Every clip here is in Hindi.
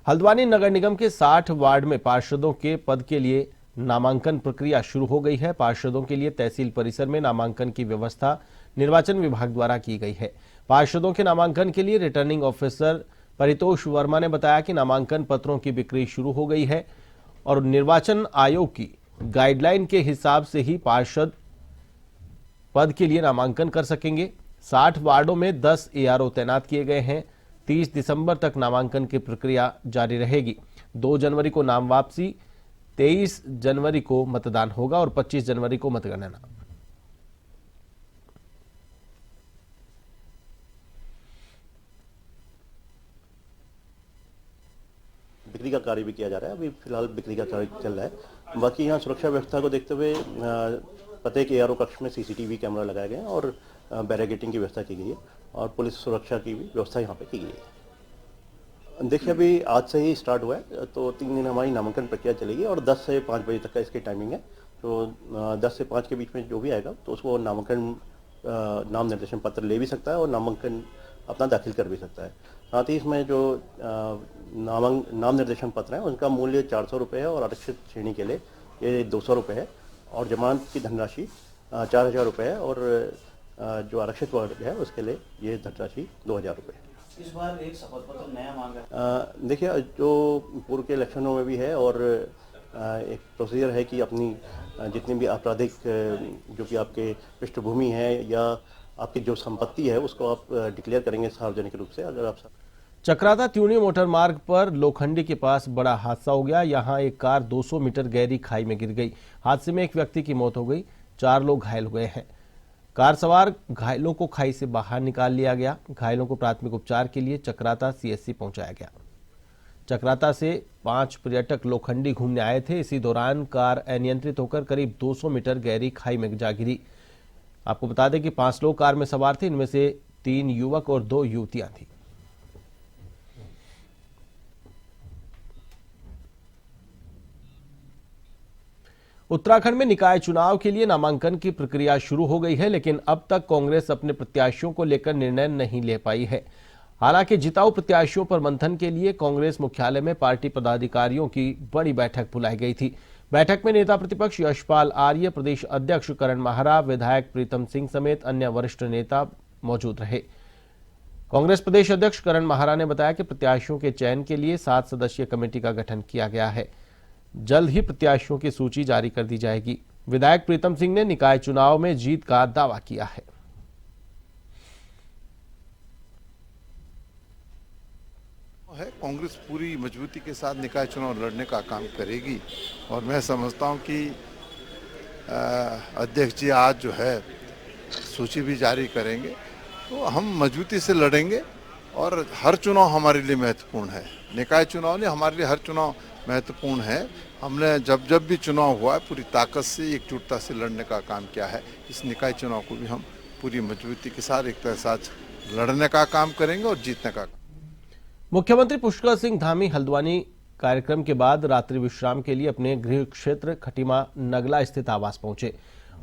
हल्द्वानी नगर निगम के 60 वार्ड में पार्षदों के पद के लिए नामांकन प्रक्रिया शुरू हो गई है। पार्षदों के लिए तहसील परिसर में नामांकन की व्यवस्था निर्वाचन विभाग द्वारा की गई है। पार्षदों के नामांकन के लिए रिटर्निंग ऑफिसर परितोष वर्मा ने बताया कि नामांकन पत्रों की बिक्री शुरू हो गई है और निर्वाचन आयोग की गाइडलाइन के हिसाब से ही पार्षद पद के लिए नामांकन कर सकेंगे। 60 वार्डों में 10 एआरओ तैनात किए गए हैं। 30 दिसंबर तक नामांकन की प्रक्रिया जारी रहेगी। 2 जनवरी को नाम वापसी, 23 जनवरी को मतदान होगा और 25 जनवरी को मतगणना। बिक्री का कार्य भी किया जा रहा है। अभी फिलहाल बिक्री का कार्य चल रहा है। बाकी यहाँ सुरक्षा व्यवस्था को देखते हुए प्रत्येक एआरओ कक्ष में सीसीटीवी कैमरा लगाए गए हैं और बैरिकेडिंग की व्यवस्था की गई है और पुलिस सुरक्षा की भी व्यवस्था यहाँ पे की गई है। देखिए, अभी आज से ही स्टार्ट हुआ है, तो 3 दिन हमारी नामांकन प्रक्रिया चलेगी और 10 से 5 बजे तक का इसकी टाइमिंग है। तो 10 से 5 के बीच में जो भी आएगा तो उसको नाम निर्देशन पत्र ले भी सकता है और नामांकन अपना दाखिल कर भी सकता है। साथ ही इसमें जो नाम निर्देशन पत्र है उनका मूल्य 400 रुपये है और आरक्षित श्रेणी के लिए ये 200 रुपये है और जमानत की धनराशि 4000 रुपये है और जो आरक्षित वर्ग है उसके लिए ये धनराशि 2000 रुपये है। इस बार एक शपथ पत्र नया मांगा। देखिए, जो पूर्व के इलेक्शनों में भी है और एक प्रोसीजर है कि अपनी जितनी भी आपराधिक जो भी आपके पृष्ठभूमि है या आपकी जो संपत्ति है उसको आप डिक्लेयर करेंगे सार्वजनिक रूप से। अगर आप चक्राता त्यूनी मोटर मार्ग पर लोखंडी के पास बड़ा हादसा हो गया। यहां एक कार 200 मीटर गहरी खाई में गिर गई। हादसे में एक व्यक्ति की मौत हो गई, 4 लोग घायल हुए हैं। कार सवार घायलों को खाई से बाहर निकाल लिया गया। घायलों को प्राथमिक उपचार के लिए चक्राता सीएचसी पहुंचाया गया। चक्राता से 5 पर्यटक लोखंडी घूमने आए थे। इसी दौरान कार अनियंत्रित होकर करीब 200 मीटर गहरी खाई में जा गिरी। आपको बता दें कि 5 लोग कार में सवार थे। इनमें से 3 युवक और 2 युवतियां थी। उत्तराखंड में निकाय चुनाव के लिए नामांकन की प्रक्रिया शुरू हो गई है, लेकिन अब तक कांग्रेस अपने प्रत्याशियों को लेकर निर्णय नहीं ले पाई है। हालांकि जिताऊ प्रत्याशियों पर मंथन के लिए कांग्रेस मुख्यालय में पार्टी पदाधिकारियों की बड़ी बैठक बुलाई गई थी। बैठक में नेता प्रतिपक्ष यशपाल आर्य, प्रदेश अध्यक्ष करण माहरा, विधायक प्रीतम सिंह समेत अन्य वरिष्ठ नेता मौजूद रहे। कांग्रेस प्रदेश अध्यक्ष करण माहरा ने बताया कि प्रत्याशियों के चयन के लिए 7 सदस्यीय कमेटी का गठन किया गया है। जल्द ही प्रत्याशियों की सूची जारी कर दी जाएगी। विधायक प्रीतम सिंह ने निकाय चुनाव में जीत का दावा किया है। कांग्रेस पूरी मजबूती के साथ निकाय चुनाव लड़ने का काम करेगी और मैं समझता हूं कि अध्यक्ष जी आज जो है सूची भी जारी करेंगे, तो हम मजबूती से लड़ेंगे और हर चुनाव हमारे लिए महत्वपूर्ण है। निकाय चुनाव नहीं, हमारे लिए हर चुनाव महत्वपूर्ण है। हमने जब भी चुनाव हुआ है पूरी ताकत से, एकजुटता से लड़ने का काम किया है। इस निकाय चुनाव को भी हम पूरी मजबूती के साथ एकता के साथ लड़ने का काम करेंगे और जीतने का। मुख्यमंत्री पुष्कर सिंह धामी हल्द्वानी कार्यक्रम के बाद रात्रि विश्राम के लिए अपने गृह क्षेत्र खटीमा नगला स्थित आवास पहुंचे।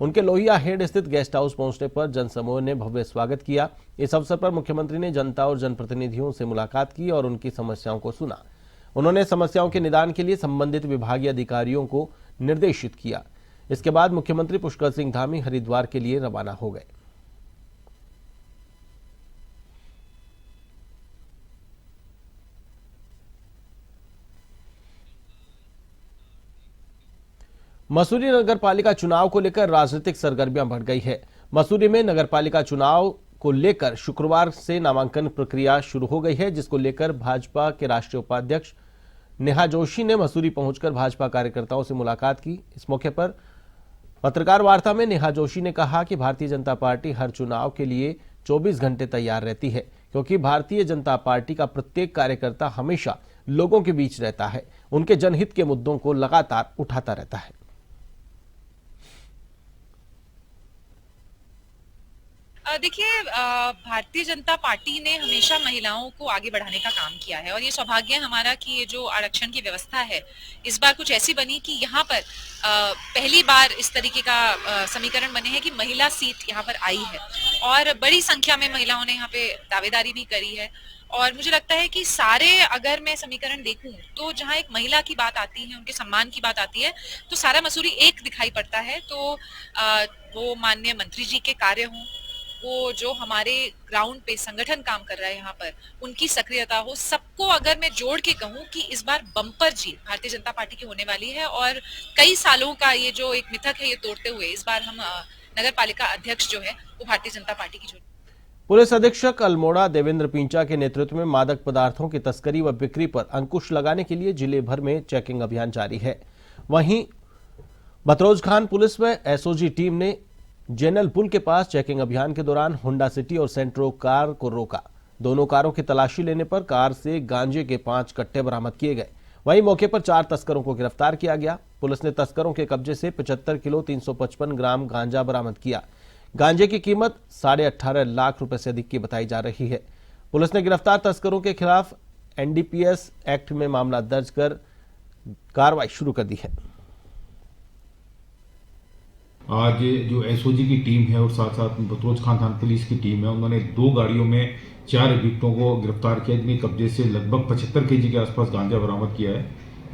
उनके लोहिया हेड स्थित गेस्ट हाउस पहुंचने पर जनसमूह ने भव्य स्वागत किया। इस अवसर पर मुख्यमंत्री ने जनता और जनप्रतिनिधियों से मुलाकात की और उनकी समस्याओं को सुना। उन्होंने समस्याओं के निदान के लिए संबंधित विभागीय अधिकारियों को निर्देशित किया। इसके बाद मुख्यमंत्री पुष्कर सिंह धामी हरिद्वार के लिए रवाना हो गए। मसूरी नगर पालिका चुनाव को लेकर राजनीतिक सरगर्मियां बढ़ गई है। मसूरी में नगर पालिका चुनाव को लेकर शुक्रवार से नामांकन प्रक्रिया शुरू हो गई है, जिसको लेकर भाजपा के राष्ट्रीय उपाध्यक्ष नेहा जोशी ने मसूरी पहुंचकर भाजपा कार्यकर्ताओं से मुलाकात की। इस मौके पर पत्रकार वार्ता में नेहा जोशी ने कहा कि भारतीय जनता पार्टी हर चुनाव के लिए 24 घंटे तैयार रहती है, क्योंकि भारतीय जनता पार्टी का प्रत्येक कार्यकर्ता हमेशा लोगों के बीच रहता है, उनके जनहित के मुद्दों को लगातार उठाता रहता है। देखिए, भारतीय जनता पार्टी ने हमेशा महिलाओं को आगे बढ़ाने का काम किया है और ये सौभाग्य है हमारा कि ये जो आरक्षण की व्यवस्था है इस बार कुछ ऐसी बनी कि यहाँ पर पहली बार इस तरीके का समीकरण बने हैं कि महिला सीट यहाँ पर आई है और बड़ी संख्या में महिलाओं ने यहाँ पे दावेदारी भी करी है और मुझे लगता है कि सारे अगर मैं समीकरण देखूं तो जहां एक महिला की बात आती है, उनके सम्मान की बात आती है, तो सारा मसूरी एक दिखाई पड़ता है। तो वो माननीय मंत्री जी के कार्य हों, वो जो हमारे ग्राउंड पे संगठन काम कर रहा है यहाँ पर, उनकी सक्रियता हो, सबको अगर मैं जोड़ के कहूँ कि इस बार बम्पर जीत भारतीय जनता पार्टी की होने वाली है और कई सालों का ये जो एक मिथक है ये तोड़ते हुए इस बार हम नगर पालिका अध्यक्ष जो है वो भारतीय जनता पार्टी की पुलिस अधीक्षक अल्मोड़ा देवेंद्र पिंचा के नेतृत्व में मादक पदार्थों की तस्करी व बिक्री पर अंकुश लगाने के लिए जिले भर में चेकिंग अभियान जारी है। वहीं बतरौज खान पुलिस व एसओजी टीम ने जेनल पुल के पास चेकिंग अभियान के दौरान होंडा सिटी और सेंट्रो कार को रोका। दोनों कारों की तलाशी लेने पर कार से गांजे के 5 कट्टे बरामद किए गए। वहीं मौके पर 4 तस्करों को गिरफ्तार किया गया। पुलिस ने तस्करों के कब्जे से 75 किलो 355 ग्राम गांजा बरामद किया। गांजे की कीमत 18.5 लाख रुपए से अधिक की बताई जा रही है। पुलिस ने गिरफ्तार तस्करों के खिलाफ एनडीपीएस एक्ट में मामला दर्ज कर कार्रवाई शुरू कर दी है। आज जो एसओजी की टीम है और साथ साथ बतरौज खान थाना पुलिस की टीम है, उन्होंने 2 गाड़ियों में 4 अभियुक्तों को गिरफ्तार किया, जिनके कब्जे से लगभग 75 केजी के आसपास गांजा बरामद किया है।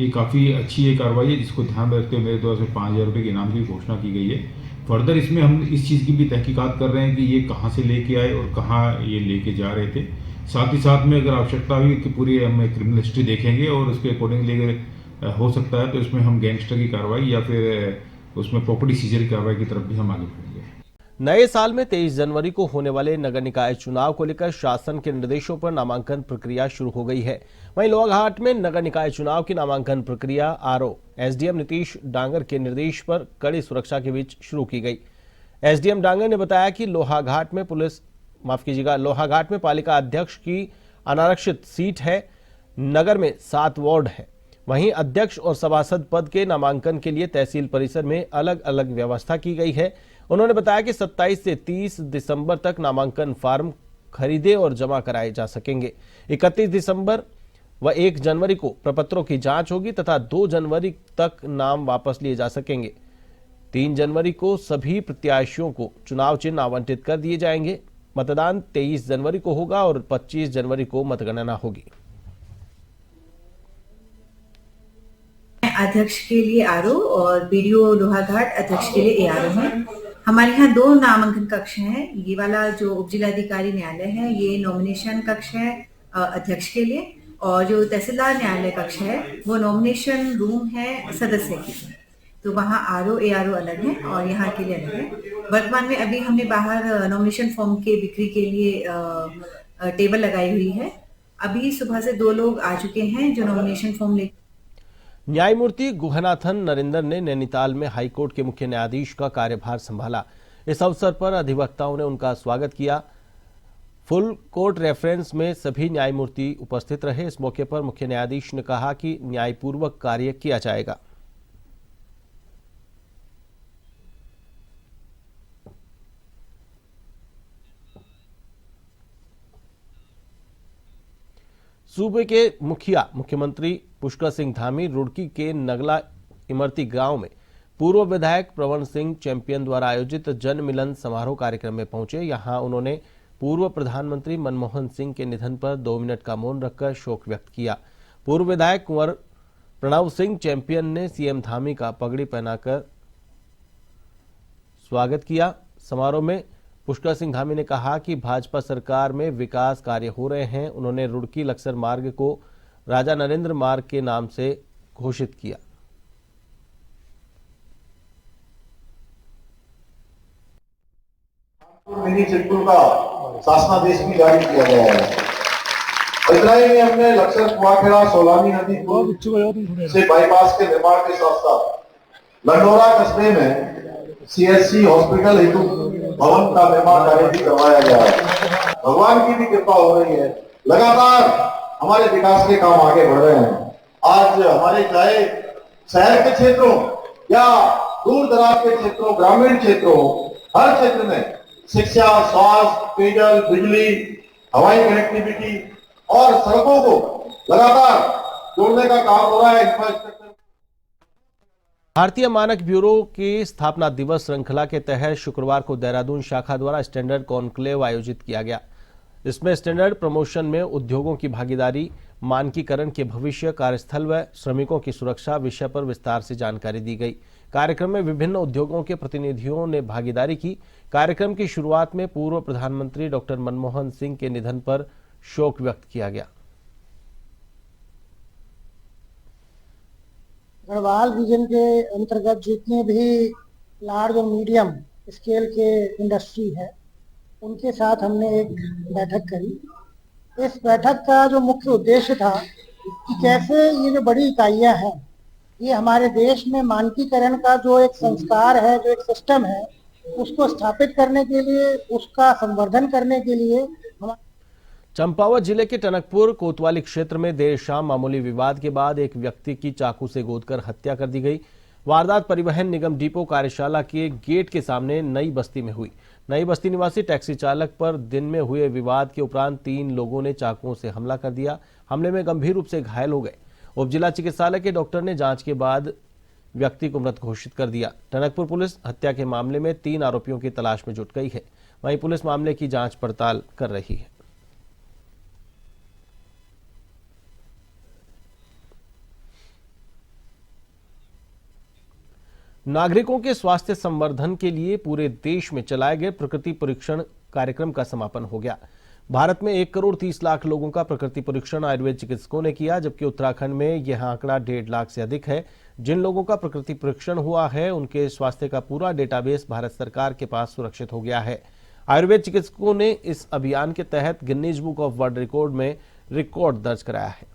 ये काफ़ी अच्छी ये कार्रवाई है, जिसको ध्यान में रखते हुए मेरे द्वारा से 5000 रुपये के इनाम की घोषणा की गई है। फर्दर इसमें हम इस चीज़ की भी तहकीकात कर रहे हैं कि ये कहाँ से लेके आए और कहाँ ये लेके जा रहे थे। साथ ही साथ में अगर आवश्यकता हुई कि पूरी हम क्रिमिनल हिस्ट्री देखेंगे और उसके अकॉर्डिंगली अगर हो सकता है तो इसमें हम गैंगस्टर की कार्रवाई या फिर उसमें प्रॉपर्टी सीजर की कार्रवाई की तरफ भी हम आगे बढ़ेंगे। नए साल में 23 जनवरी को होने वाले नगर निकाय चुनाव को लेकर शासन के निर्देशों पर नामांकन प्रक्रिया शुरू हो गई है। वहीं लोहाघाट में नगर निकाय चुनाव की नामांकन प्रक्रिया आरओ एसडीएम नीतीश डांगर के निर्देश पर कड़ी सुरक्षा के बीच शुरू की गई। एसडीएम डांगर ने बताया कि लोहाघाट में पालिका अध्यक्ष की अनारक्षित सीट है। नगर में 7 वार्ड है। वहीं अध्यक्ष और सभासद पद के नामांकन के लिए तहसील परिसर में अलग अलग व्यवस्था की गई है। उन्होंने बताया कि 27 से 30 दिसंबर तक नामांकन फार्म खरीदे और जमा कराए जा सकेंगे। 31 दिसंबर व 1 जनवरी को प्रपत्रों की जांच होगी तथा 2 जनवरी तक नाम वापस लिए जा सकेंगे। 3 जनवरी को सभी प्रत्याशियों को चुनाव चिन्ह आवंटित कर दिए जाएंगे। मतदान 23 जनवरी को होगा और 25 जनवरी को मतगणना होगी। अध्यक्ष के लिए आरओ और बीडीओ लोहाघाट अध्यक्ष के लिए एआरओ है। हमारे यहाँ 2 नामांकन कक्ष हैं। ये वाला जो उप जिलाधिकारी न्यायालय है ये नॉमिनेशन कक्ष है अध्यक्ष के लिए, और जो तहसीलदार न्यायालय कक्ष है वो नॉमिनेशन रूम है सदस्य के लिए। तो वहाँ आरओ एआरओ अलग है और यहाँ के लिए अलग है। वर्तमान में अभी हमने बाहर नॉमिनेशन फॉर्म के बिक्री के लिए टेबल लगाई हुई है। अभी सुबह से 2 लोग आ चुके हैं जो नॉमिनेशन फॉर्म ले। न्यायमूर्ति गुहनाथन नरेंद्र ने नैनीताल में हाईकोर्ट के मुख्य न्यायाधीश का कार्यभार संभाला। इस अवसर पर अधिवक्ताओं ने उनका स्वागत किया। फुल कोर्ट रेफरेंस में सभी न्यायमूर्ति उपस्थित रहे। इस मौके पर मुख्य न्यायाधीश ने कहा कि न्यायपूर्वक कार्य किया जाएगा। सूबे के मुख्यमंत्री पुष्कर सिंह धामी रुड़की के नगला इमरती गांव में पूर्व विधायक प्रवण सिंह चैंपियन द्वारा आयोजित जन मिलन समारोह कार्यक्रम में पहुंचे। यहां उन्होंने पूर्व प्रधानमंत्री मनमोहन सिंह के निधन पर 2 मिनट का मौन रखकर शोक व्यक्त किया। पूर्व विधायक कुंवर प्रणव सिंह चैंपियन ने सीएम धामी का पगड़ी पहनाकर स्वागत किया। समारोह में पुष्कर सिंह धामी ने कहा कि भाजपा सरकार में विकास कार्य हो रहे हैं। उन्होंने रुड़की लक्सर मार्ग को राजा नरेंद्र मार्ग के नाम से घोषित किया। मिनी चिट्टू का शासनादेश भी जारी किया गया है। इतना ही में हमने लक्सर कुआखेड़ा सोलानी नदी से बाईपास के निर्माण के साथ साथ लंडोरा कस्बे में सीएससी हॉस्पिटल हेतु भवन का निर्माण कार्य भी करवाया गया है। भगवान की भी कृपा हो रही है। लगातार हमारे विकास के काम आगे बढ़ रहे हैं। आज हमारे चाहे शहर के क्षेत्रों या दूर दराज के क्षेत्रों, ग्रामीण क्षेत्रों, हर क्षेत्र में शिक्षा, स्वास्थ्य, पेयजल, बिजली, हवाई कनेक्टिविटी और सड़कों को लगातार जोड़ने का काम हो रहा है। इंफ्रास्ट्रक्चर भारतीय मानक ब्यूरो की स्थापना दिवस श्रृंखला के तहत शुक्रवार को देहरादून शाखा द्वारा स्टैंडर्ड कॉन्क्लेव आयोजित किया गया। इसमें स्टैंडर्ड प्रमोशन में उद्योगों की भागीदारी, मानकीकरण के भविष्य, कार्यस्थल व श्रमिकों की सुरक्षा विषय पर विस्तार से जानकारी दी गई। कार्यक्रम में विभिन्न उद्योगों के प्रतिनिधियों ने भागीदारी की। कार्यक्रम की शुरुआत में पूर्व प्रधानमंत्री डॉक्टर मनमोहन सिंह के निधन पर शोक व्यक्त किया गया। गढ़वाल रीजन के अंतर्गत जितने भी लार्ज और मीडियम स्केल के इंडस्ट्री है, उनके साथ हमने एक बैठक करी। इस बैठक का जो मुख्य उद्देश्य था कि कैसे ये जो बड़ी इकाइयां हैं, ये हमारे देश में मानकीकरण का जो एक संस्कार है, जो एक सिस्टम है, उसको स्थापित करने के लिए, उसका संवर्धन करने के लिए चंपावत जिले के टनकपुर कोतवाली क्षेत्र में देर शाम मामूली विवाद के बाद एक व्यक्ति की चाकू से गोदकर हत्या कर दी गई। वारदात परिवहन निगम डिपो कार्यशाला के गेट के सामने नई बस्ती में हुई। नई बस्ती निवासी टैक्सी चालक पर दिन में हुए विवाद के उपरांत 3 लोगों ने चाकुओं से हमला कर दिया। हमले में गंभीर रूप से घायल हो गए। उप जिला चिकित्सालय के डॉक्टर ने जांच के बाद व्यक्ति को मृत घोषित कर दिया। टनकपुर पुलिस हत्या के मामले में 3 आरोपियों की तलाश में जुट गई है। वहीं पुलिस मामले की जांच पड़ताल कर रही है। नागरिकों के स्वास्थ्य संवर्धन के लिए पूरे देश में चलाए गए प्रकृति परीक्षण कार्यक्रम का समापन हो गया। भारत में 1 करोड़ 30 लाख लोगों का प्रकृति परीक्षण आयुर्वेद चिकित्सकों ने किया, जबकि उत्तराखंड में यह आंकड़ा 1.5 लाख से अधिक है। जिन लोगों का प्रकृति परीक्षण हुआ है, उनके स्वास्थ्य का पूरा डेटाबेस भारत सरकार के पास सुरक्षित हो गया है। आयुर्वेद चिकित्सकों ने इस अभियान के तहत Guinness book of world record में रिकॉर्ड दर्ज कराया है।